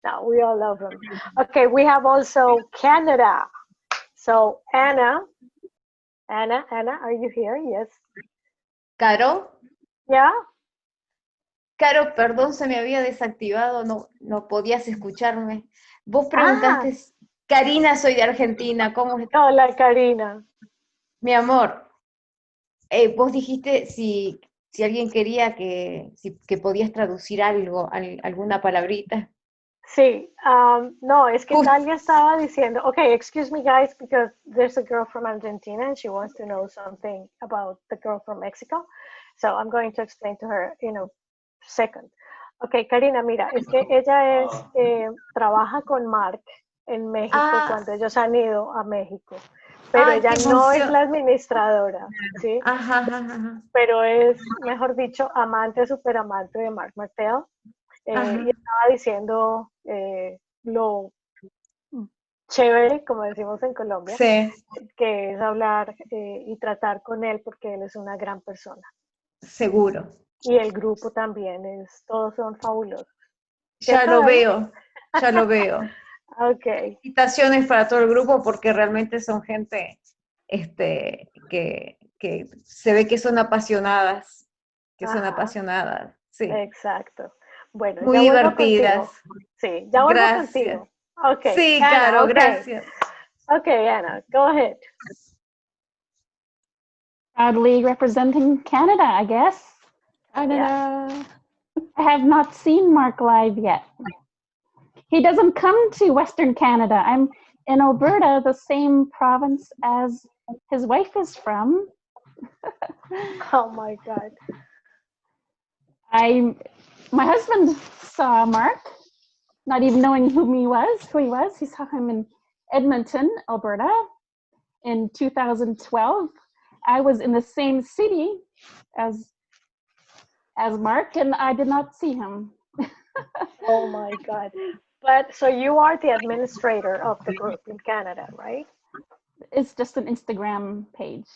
No, we all love him. Okay, we have also Canada. So Anna, are you here? Yes. Caro, Yeah. Caro, perdón, se me había desactivado, no podías escucharme. Vos Ah, preguntaste, Karina, soy de Argentina, ¿cómo estás? hola Karina. Mi amor, vos dijiste si alguien quería que podías traducir algo, alguna palabrita. Sí, no, es que Justo, Talia estaba diciendo, okay, excuse me guys, because there's a girl from Argentina and she wants to know something about the girl from Mexico. So I'm going to explain to her in a second. Okay, Karina, mira, es que ella trabaja con Marc en México ah, cuando ellos han ido a México, pero ella qué no es emoción. la administradora, ¿sí? Ajá, ajá, ajá, Pero es, mejor dicho, amante, súper amante de Marc Martel. Y ajá. estaba diciendo lo chévere, como decimos en Colombia, Sí, que es hablar y tratar con él porque él es una gran persona. seguro. Y el grupo también, todos son fabulosos. Ya ¿Cierto, lo David? veo, ya lo veo. Ok. Felicitaciones para todo el grupo porque realmente son gente que se ve que son Ajá, apasionadas, sí. exacto. Bueno, Muy ya vuelvo divertidas. contigo. Sí, ya vuelvo Gracias. contigo. Ok, Sí, Anna, Caro, ok. gracias. Ok, Anna, go ahead. Proudly representing Canada, I guess. Canada. I have not seen Marc live yet. He doesn't come to Western Canada. I'm in Alberta, the same province as his wife is from. Oh my God. My husband saw Marc, not even knowing who he was. He saw him in Edmonton, Alberta, in 2012. I was in the same city as Marc, and I did not see him. Oh my God. But so you are the administrator of the group in Canada, right? It's just an Instagram page.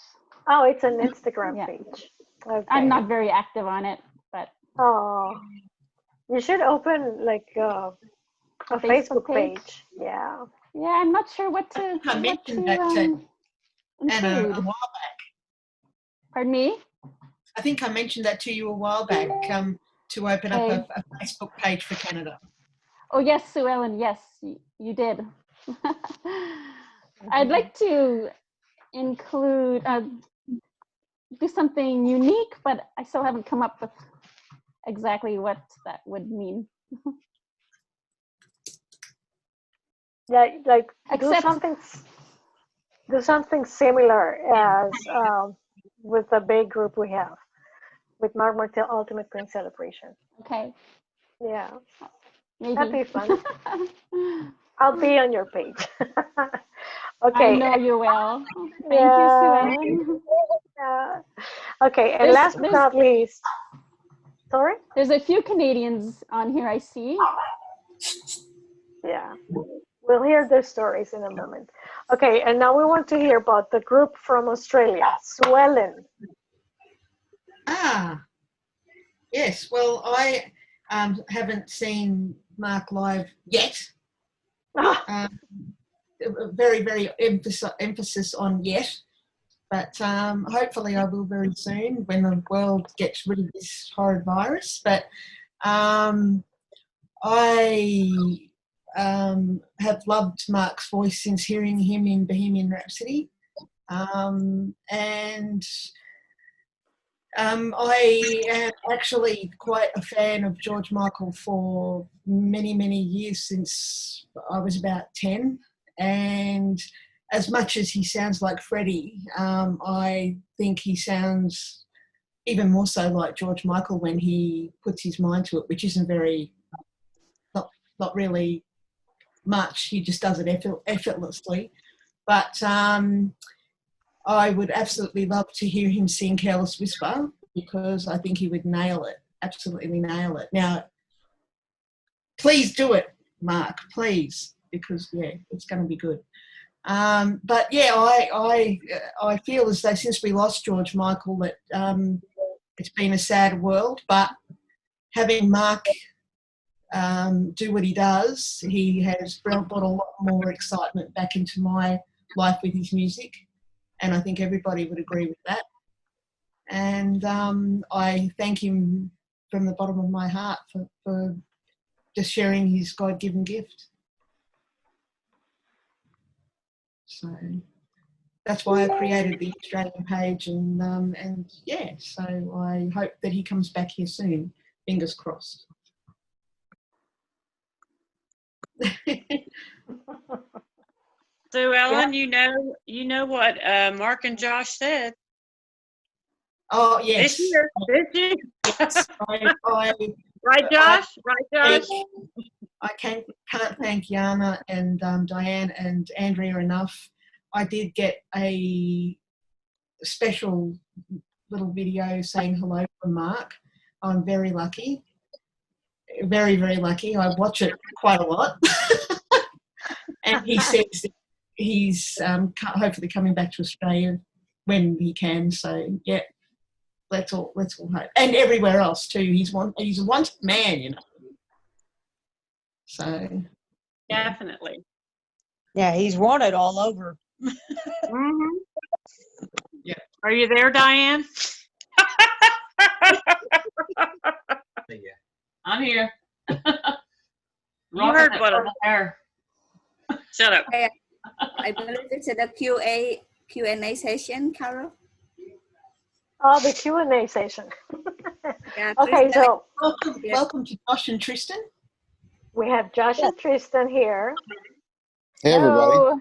Oh, it's an Instagram page. Okay. I'm not very active on it, but oh, you should open like a Facebook page. Yeah. Yeah, I'm not sure what to I mentioned that Anna include. a while back. Pardon me? I think I mentioned that to you a while back, to open up a Facebook page for Canada. Oh yes, Suellen, yes, you did. I'd like to include, do something unique, but I still haven't come up with exactly what that would mean. Yeah, like do something similar as with the big group we have with Marc Martel Ultimate Queen Celebration. Okay. Yeah. Maybe. That'd be fun. I'll be on your page. Okay. I know you will. Thank you, Suellen. Okay, and last but not least, sorry? There's a few Canadians on here, I see. Yeah, we'll hear their stories in a moment. Okay, and now we want to hear about the group from Australia, Suellen. Yes, well, I haven't seen Marc live yet. Very, very emphasis on yet, but hopefully I will very soon when the world gets rid of this horrid virus. But I have loved Marc's voice since hearing him in Bohemian Rhapsody, and I am actually quite a fan of George Michael for many, many years, since I was about 10. And as much as he sounds like Freddie, I think he sounds even more so like George Michael when he puts his mind to it, which isn't not really much. He just does it effortlessly. But I would absolutely love to hear him sing Careless Whisper, because I think he would nail it, absolutely nail it. Now, please do it, Marc, please, because, yeah, it's going to be good. But, yeah, I feel as though since we lost George Michael that it's been a sad world, but having Marc do what he does. He has brought a lot more excitement back into my life with his music, and I think everybody would agree with that. And I thank him from the bottom of my heart for just sharing his God-given gift. So that's why I created the Australian page, and yeah, so I hope that he comes back here soon. Fingers crossed. So Ellen, you know what Mark and Josh said. Oh yes. This year. Yes. Right, Josh? Right, Josh? I can't thank Yana and Diane and Andrea enough. I did get a special little video saying hello from Mark. I'm very lucky. Very, very lucky. I watch it quite a lot. And he says that he's hopefully coming back to Australia when he can. So, yeah, let's all hope. And everywhere else too. He's a wanted man, you know. So Definitely. Yeah, he's wanted all over. Mm-hmm. Yeah. Are you there, Diane? I'm here. You heard what hair. Shut up. I believe it's a Q&A session, Caro. Oh, the Q&A session. Yeah, Okay, so welcome to Josh and Tristan. we have Josh and Tristan here. Hey, everybody. Hello.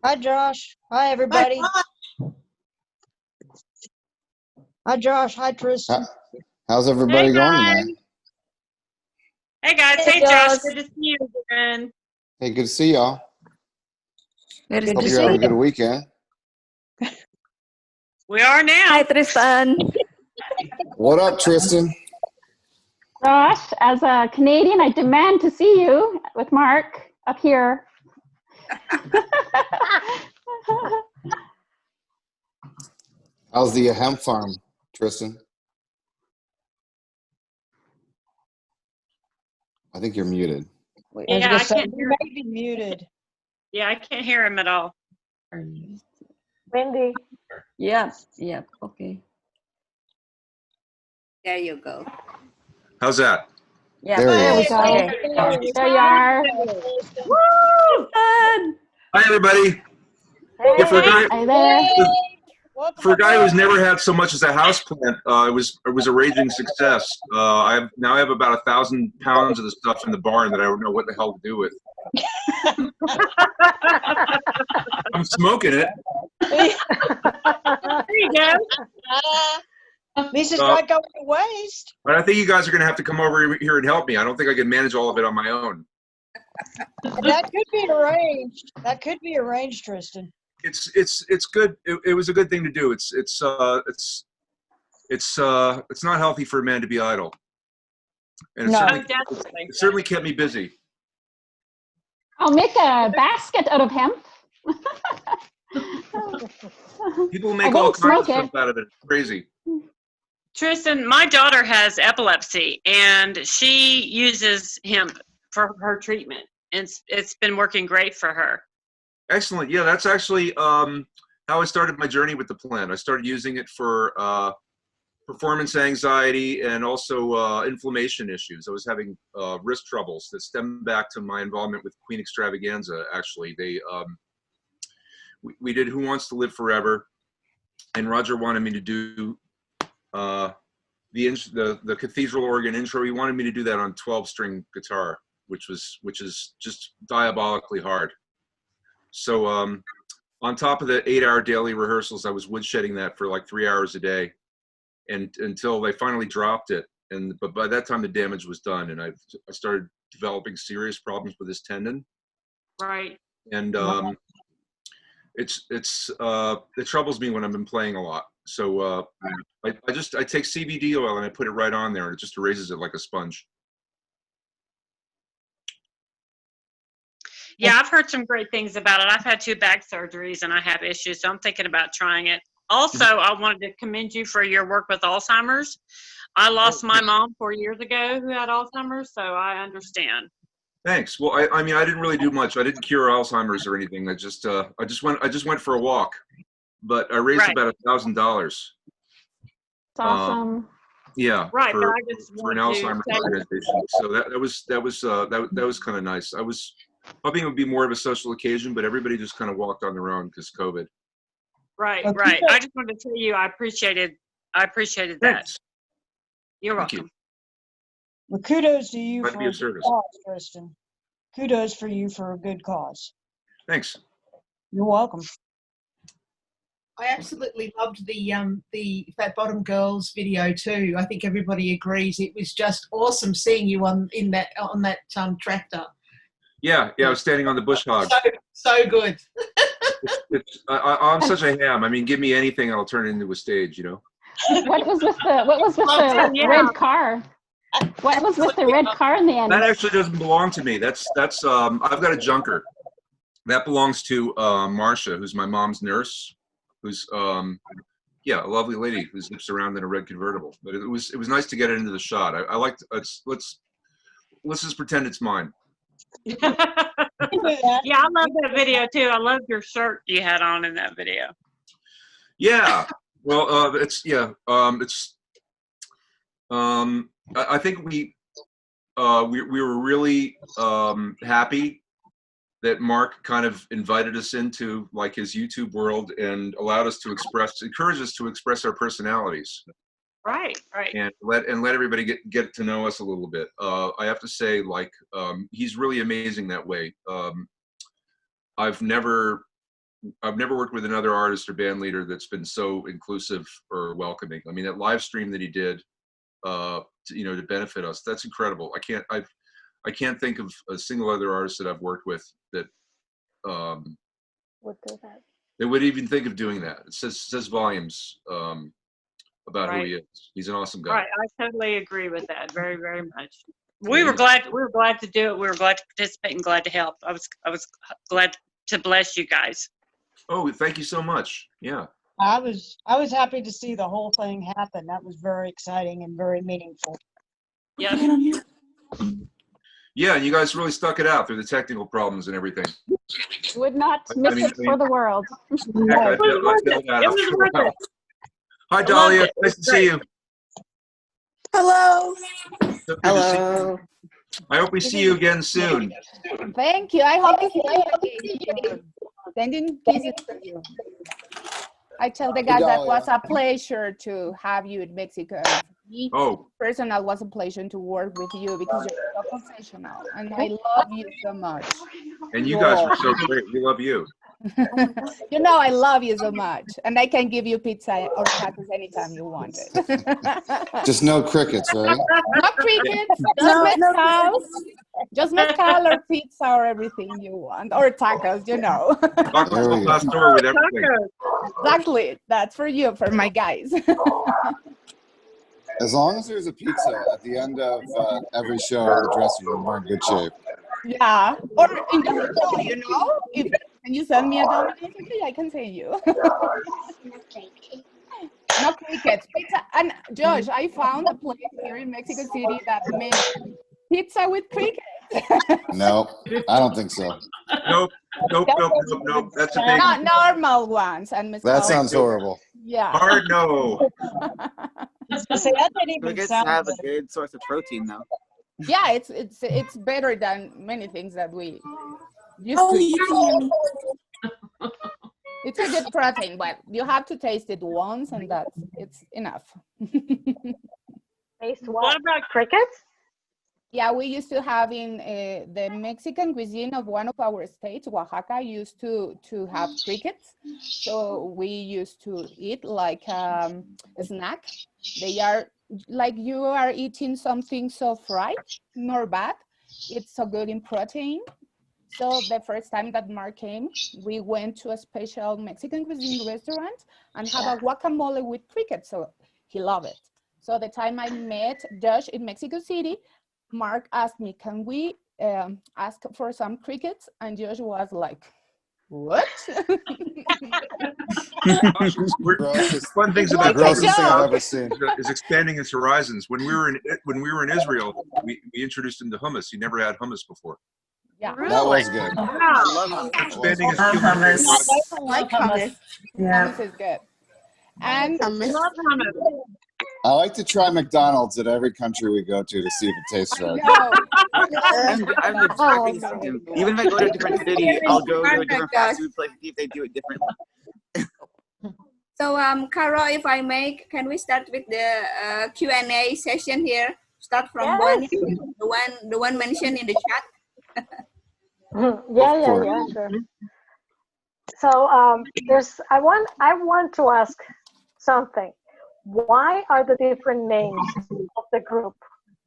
Hi, Josh. Hi, everybody. Hi, Josh. Hi, Tristan. How's everybody going tonight? Hey guys. Hey Josh. Good to see you again. Hey, good to see y'all. Good Hope to you're see having a you. good weekend. We are now. Hi, Tristan. What up, Tristan? Josh, as a Canadian, I demand to see you with Mark up here. How's the hemp farm, Tristan? I think you're muted. Yeah, I can't You may be muted. Yeah, I can't hear him at all. Wendy. Yeah, okay. There you go. How's that? Yeah, There he is. go. Okay. There you are. Woo! Hi, everybody. Hey. Yeah, for a guy, Hi there. for a guy who's never had so much as a house plant, it was a raging success. I now have about 1,000 pounds of the stuff in the barn that I don't know what the hell to do with. I'm smoking it. There you go. This is not going to waste. But I think you guys are going to have to come over here and help me. I don't think I can manage all of it on my own. That could be arranged. That could be arranged, Tristan. It's good. It was a good thing to do. It's not healthy for a man to be idle. And No. it certainly kept me busy. I'll make a basket out of hemp. People I make all won't kinds of smoke stuff out of it. It's crazy. Tristan, my daughter has epilepsy and she uses hemp for her treatment. And it's been working great for her. Excellent. Yeah, that's actually how I started my journey with the plant. I started using it for performance anxiety and also inflammation issues. I was having wrist troubles that stem back to my involvement with Queen Extravaganza. Actually, we did Who Wants to Live Forever, and Roger wanted me to do the cathedral organ intro. He wanted me to do that on 12-string guitar, which is just diabolically hard. So on top of the 8-hour daily rehearsals, I was woodshedding that for like 3 hours a day, and until they finally dropped it. But by that time, the damage was done, and I started developing serious problems with this tendon. Right. And it troubles me when I've been playing a lot. So I take CBD oil and I put it right on there, and it just erases it like a sponge. Yeah, I've heard some great things about it. I've had 2 back surgeries and I have issues, so I'm thinking about trying it. Also, I wanted to commend you for your work with Alzheimer's. I lost my mom 4 years ago who had Alzheimer's, so I understand. Thanks. Well, I mean, I didn't really do much. I didn't cure Alzheimer's or anything. I just went for a walk, but I raised Right. about $1,000. It's awesome. Yeah, Right, but for, I just for an want to Alzheimer's say- organization. So that was kind of nice. I was hoping it would be more of a social occasion, but everybody just kind of walked on their own because COVID. Right, Okay. right. I just wanted to tell you I appreciated that. Thanks. You're Thank welcome. you. Well, kudos to you Glad to for be a of good service. cause, Tristan. Kudos for you for a good cause. Thanks. You're welcome. I absolutely loved the Fat Bottom Girls video too. I think everybody agrees. It was just awesome seeing you on that tractor. Yeah, I was standing on the bush hog. So good. I'm such a ham. I mean, give me anything, I'll turn it into a stage. You know. What was with the Yeah. red car? What was with the red car in the end? That actually doesn't belong to me. That's I've got a junker. That belongs to Marcia, who's my mom's nurse, who's a lovely lady who zips around in a red convertible. But it was nice to get it into the shot. I liked let's just pretend it's mine. You can do that. Yeah, I love that video too. I loved your shirt you had on in that video. Yeah. Well, I think we were really happy that Marc kind of invited us into like his YouTube world and allowed us to encourage us to express our personalities. Right. And let everybody get to know us a little bit. I have to say, like, he's really amazing that way. I've never worked with another artist or band leader that's been so inclusive or welcoming. I mean, that live stream that he did, to benefit us, that's incredible. I can't think of a single other artist that I've worked with that Would do that. they would even think of doing that. It says volumes about who he is. He's an awesome guy. Right. I totally agree with that. Very, very much. We were glad to do it. We were glad to participate and glad to help. I was glad to bless you guys. Oh, thank you so much. Yeah. I was happy to see the whole thing happen. That was very exciting and very meaningful. Yeah. Yeah, and you guys really stuck it out through the technical problems and everything. Would not miss it for the world. Heck, I feel that. It was worth it. Hi, Dahlia. Nice to see you. Hello. So good to see you. I hope we see you again soon. Thank you. I hope to see you again. Sending kisses to you. I tell the guys that was a pleasure to have you in Mexico. Me, personal, was a pleasure to work with you because you're so professional and I love you so much. And you guys were so great. We love you. You know I love you so much, and I can give you pizza or tacos anytime you want it. Just no crickets, right? No crickets, just mezcal, just mezcal or pizza or everything you want, or tacos, you know. Tacos al pastor with everything. Exactly, that's for you, for my guys. As long as there's a pizza at the end of every show in the dressing room, we're in good shape. Yeah, or in the hotel, you know. Can you send me a Domino's? Okay, I can send you. No crickets, pizza. And Josh, I found a place here in Mexico City that makes pizza with crickets. No, I don't think so. Nope. That's a big. Not normal ones. And That sounds horrible. Yeah. Hard no. Say that didn't even Crickets sound have good. a good source of protein, though. Yeah, it's better than many things that we used to eat. It's a good protein, but you have to taste it once, and it's enough. Taste what about crickets? Yeah, we used to have in the Mexican cuisine of one of our states, Oaxaca, used to have crickets. So we used to eat like a snack. They are like you are eating something so fried, nor bad. It's so good in protein. So the first time that Marc came, we went to a special Mexican cuisine restaurant and have a guacamole with crickets. So he loved it. So the time I met Josh in Mexico City, Marc asked me, can we ask for some crickets? And Josh was like, What? Fun things It's about like a Grossest thing I've joke. ever seen. is expanding its horizons. When we were in Israel, we introduced him to hummus. He never had hummus before. Yeah. That was good. I Wow. love hummus. Expanding his Love field of hummus. view. I like hummus. Yeah. Hummus is good. And Hummus. Love hummus. I like to try McDonald's at every country we go to see if it tastes I right. know. I'm the exact thing system. Even if I go to a different city, I'll go to a different fast food place and see if they do it differently. So, Caro, if I make, can we start with the Q&A session here? Start from Yes. the one mentioned in the chat. Yeah, sure. So I want to ask something. Why are the different names of the group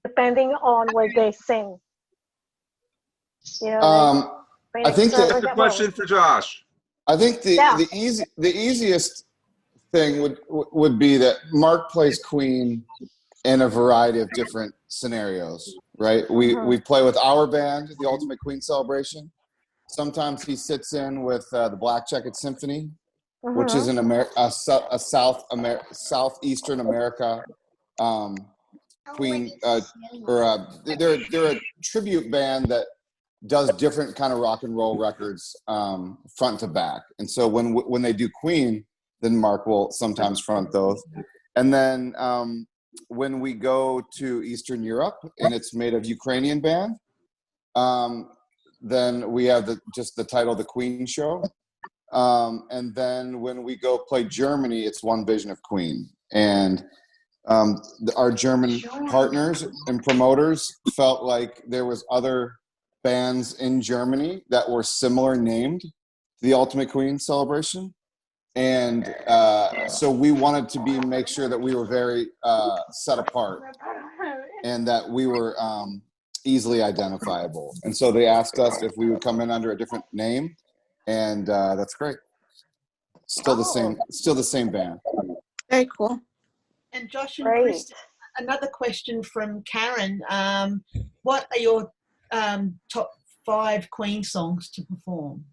depending on where they sing? You know, I think That's a question for Josh. I think the easiest thing would be that Marc plays Queen in a variety of different scenarios, right? We play with our band, the Ultimate Queen Celebration. Sometimes he sits in with the Black Jacket Symphony, which is a Southeastern America Queen, they're a tribute band that does different kind of rock and roll records front to back. And so when they do Queen, then Marc will sometimes front those. And then when we go to Eastern Europe and it's made of Ukrainian band, then we have just the title, The Queen Show. And then when we go play Germany, it's One Vision of Queen. And our German partners and promoters felt like there was other bands in Germany that were similar named to the Ultimate Queen Celebration. And so we wanted to make sure that we were very set apart and that we were easily identifiable. And so they asked us if we would come in under a different name, and that's great. Still the same band. Very cool. And Josh and Chris, another question from Karen. What are your top 5 Queen songs to perform?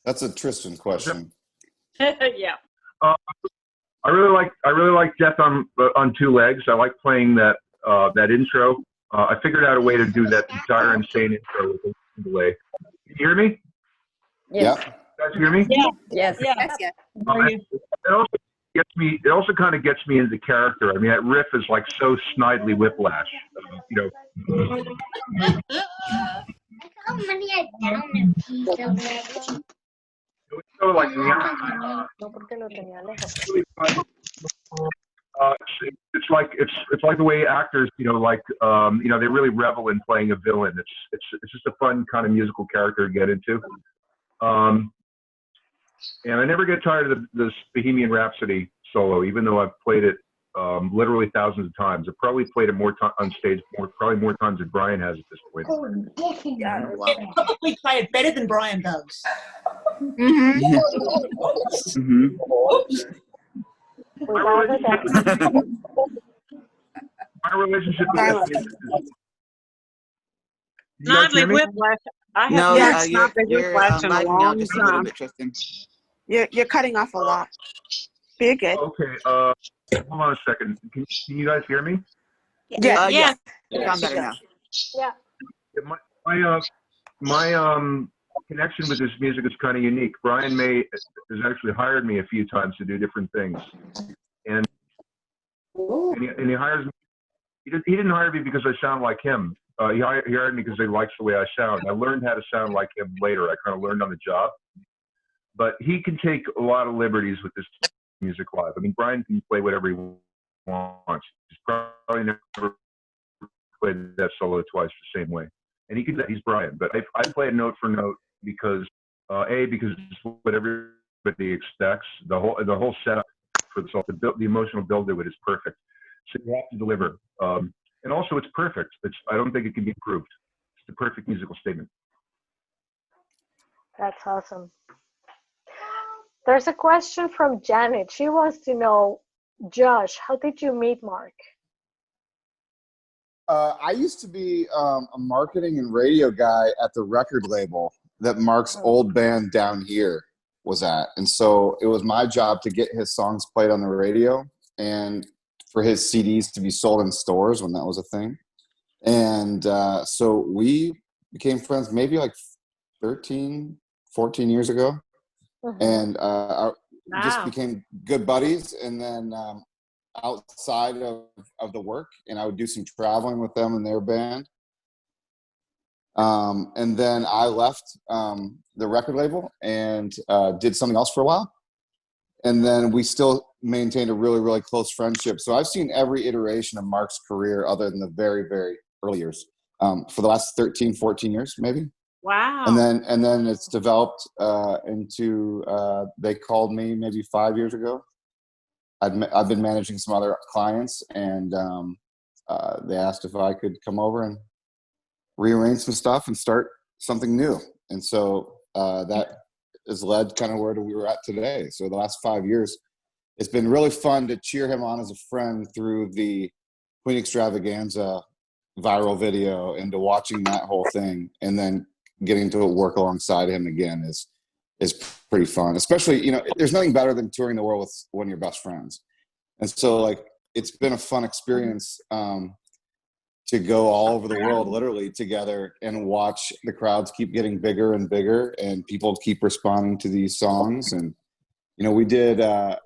That's a Tristan question. Yeah. I really like Death on Two Legs. I like playing that intro. I figured out a way to do that entire insane intro with a delay. Can you hear me? Yes. Yep. You guys hear me? Yeah. Yes. It also kind of gets me into character. I mean, that riff is like so snidely Whiplash. So like, it's like the way actors, they really revel in playing a villain. It's just a fun kind of musical character to get into. And I never get tired of this Bohemian Rhapsody solo, even though I've played it literally thousands of times. I've probably played it on stage probably more times than Brian has at this point. Yeah, probably play it better than Brian does. Oops. My relationship with Snidely Whiplash. I have Snidely Whiplash in a long time. You're cutting off a lot. You're good. Okay, hold on a second. Can you guys hear me? Yeah. Yeah. You sound better now. Yeah. My connection with this music is kind of unique. Brian May has actually hired me a few times to do different things, and he hires me. He didn't hire me because I sound like him. He hired me because he likes the way I sound. I learned how to sound like him later. I kind of learned on the job. But he can take a lot of liberties with this music live. I mean, Brian can play whatever he wants. He's probably never played that solo twice the same way. And he can. He's Brian. But I play it note for note because because it's what everybody expects. The whole setup for the song, the emotional build of it is perfect. So you have to deliver. And also, it's perfect. I don't think it can be improved. It's the perfect musical statement. That's awesome. There's a question from Janet. She wants to know, Josh, how did you meet Marc? I used to be a marketing and radio guy at the record label that Marc's old band down here was at. And so it was my job to get his songs played on the radio and for his CDs to be sold in stores when that was a thing. And so we became friends maybe like 13, 14 years ago. And just became good buddies. And then outside of the work, and I would do some traveling with them and their band. And then I left the record label and did something else for a while. And then we still maintained a really, really close friendship. So I've seen every iteration of Marc's career other than the very, very early years for the last 13, 14 years, maybe. Wow. And then it's developed into, they called me maybe 5 years ago. I've been managing some other clients, and they asked if I could come over and rearrange some stuff and start something new. And so that has led kind of where we were at today. So the last 5 years, it's been really fun to cheer him on as a friend through the Queen Extravaganza viral video, and to watching that whole thing, and then getting to work alongside him again is pretty fun. Especially, you know, there's nothing better than touring the world with one of your best friends. And so, like, it's been a fun experience to go all over the world literally together and watch the crowds keep getting bigger and bigger, and people keep responding to these songs. And, you know, we did, it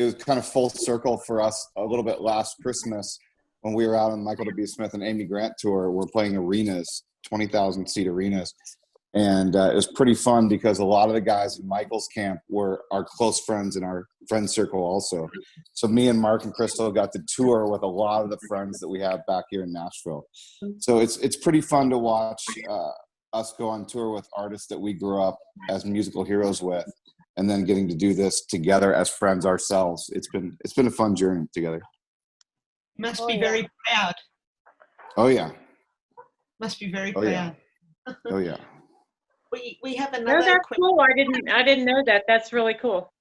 was kind of full circle for us a little bit last Christmas when we were out on the Michael W. Smith and Amy Grant tour. We're playing arenas, 20,000 seat arenas. And it was pretty fun because a lot of the guys in Michael's camp were our close friends in our friend circle also. So me and Marc and Crystal got to tour with a lot of the friends that we have back here in Nashville. So it's pretty fun to watch us go on tour with artists that we grew up as musical heroes with, and then getting to do this together as friends ourselves. It's been a fun journey together. Must be very proud. Oh yeah. Must be very Oh proud. yeah. Oh yeah. We have another. No, that's cool. I didn't know that. That's really cool.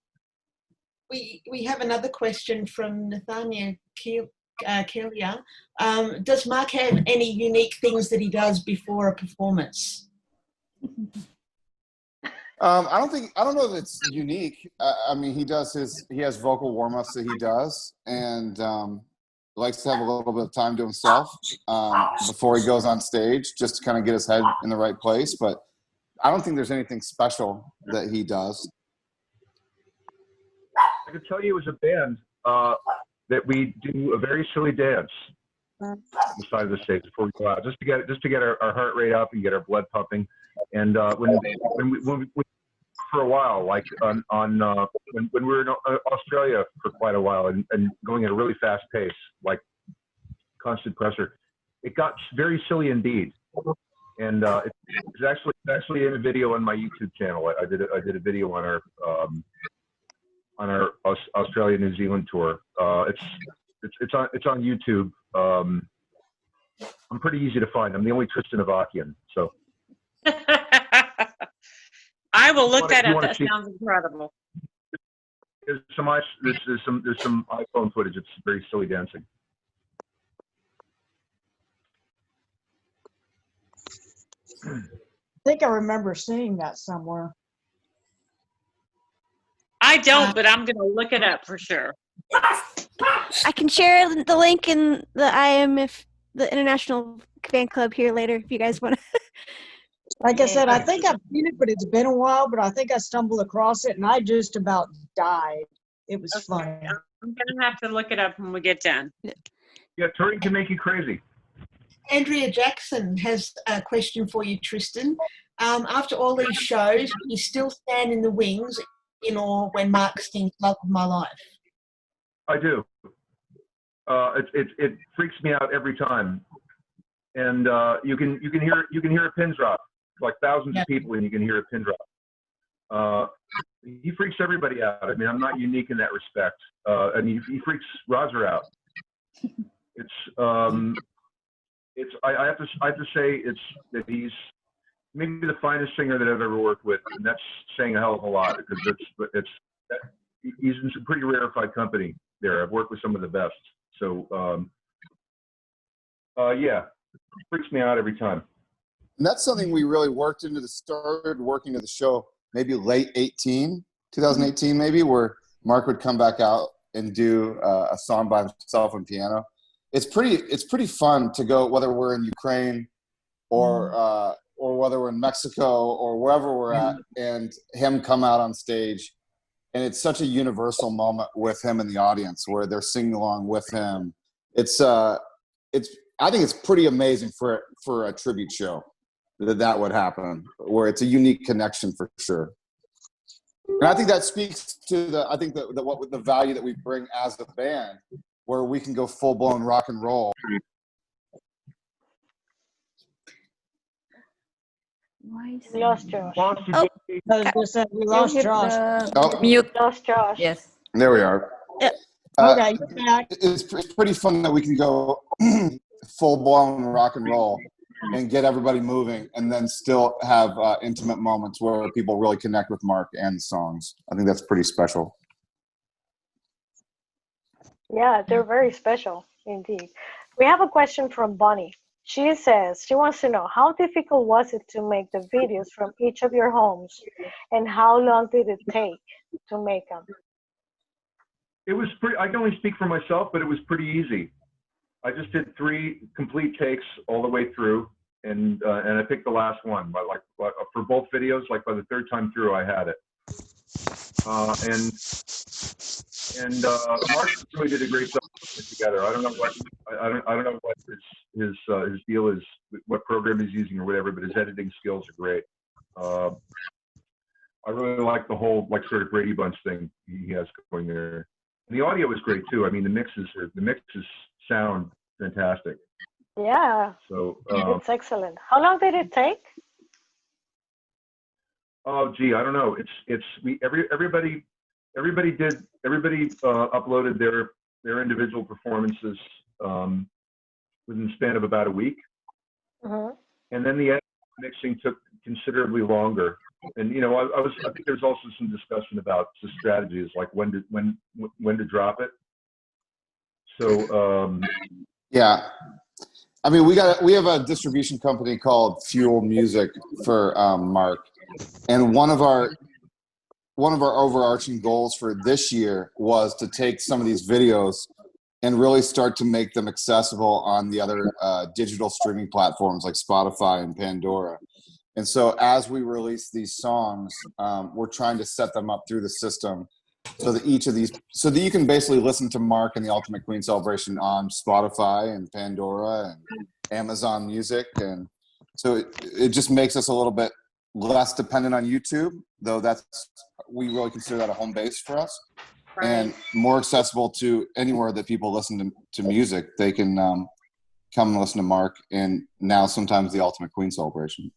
We have another question from Nathania Kelia. Does Marc have any unique things that he does before a performance? I don't know that it's unique. I mean, he has vocal warm-ups that he does, and likes to have a little bit of time to himself before he goes on stage, just to kind of get his head in the right place. But I don't think there's anything special that he does. I can tell you as a band that we do a very silly dance on the side of the stage before we go out, just to get our heart rate up and get our blood pumping. And when we for a while, like when we were in Australia for quite a while, and going at a really fast pace, like constant pressure, it got very silly indeed. And it's actually in a video on my YouTube channel. I did a video on our Australia New Zealand tour. It's on YouTube. I'm pretty easy to find. I'm the only Tristan Avakian, so. I will look that up. That sounds incredible. There's some iPhone footage. It's very silly dancing. I think I remember seeing that somewhere. I don't, but I'm going to look it up for sure. I can share the link in the the International Fan Club here later if you guys want to. Like I said, I think I've seen it, but it's been a while. But I think I stumbled across it, and I just about died. It was funny. I'm going to have to look it up when we get done. Yeah, touring can make you crazy. Andrea Jackson has a question for you, Tristan. After all these shows, you still stand in the wings in awe when Marc sings "Love of My Life"? I do. It freaks me out every time, and you can hear a pin drop, like thousands of people, and you can hear a pin drop. He freaks everybody out. I mean, I'm not unique in that respect. I mean, he freaks Roger out. I have to say that he's maybe the finest singer that I've ever worked with, and that's saying a hell of a lot, because he's in some pretty rarefied company there. I've worked with some of the best. So yeah, it freaks me out every time. And that's something we really started working into the show maybe late 2018 maybe, where Marc would come back out and do a song by himself on piano. It's pretty fun to go, whether we're in Ukraine or whether we're in Mexico or wherever we're at, and him come out on stage. And it's such a universal moment with him in the audience where they're singing along with him. I think it's pretty amazing for a tribute show that would happen, where it's a unique connection for sure. And I think that speaks to the value that we bring as the band, where we can go full blown rock and roll. We lost Josh. I was just saying, we lost Josh. Mute. Lost Josh. Yes. There we are. Okay, you're back. It's pretty fun that we can go full blown rock and roll and get everybody moving, and then still have intimate moments where people really connect with Marc and the songs. I think that's pretty special. Yeah, they're very special indeed. We have a question from Bonnie. She says she wants to know, how difficult was it to make the videos from each of your homes, and how long did it take to make them? It was pretty, I can only speak for myself, but it was pretty easy. I just did 3 complete takes all the way through, and I picked the last one. But for both videos, like by the 3rd time through, I had it. And Marc really did a great job putting it together. I don't know what his deal is, what program he's using or whatever, but his editing skills are great. I really like the whole sort of Brady Bunch thing he has going there. And the audio is great too. I mean, the mixes sound fantastic. Yeah. So it's excellent. How long did it take? Oh gee, I don't know. Everybody uploaded their individual performances within the span of about a week. And then the mixing took considerably longer. And I think there's also some discussion about the strategies, like when to drop it. So yeah, I mean, we have a distribution company called Fuel Music for Marc, and one of our overarching goals for this year was to take some of these videos and really start to make them accessible on the other digital streaming platforms like Spotify and Pandora. And so as we release these songs, we're trying to set them up through the system so that so that you can basically listen to Marc and the Ultimate Queen Celebration on Spotify and Pandora and Amazon Music. And so it just makes us a little bit less dependent on YouTube, though we really consider that a home base for us. Right. And more accessible to anywhere that people listen to music. They can come and listen to Marc, and now sometimes the Ultimate Queen Celebration.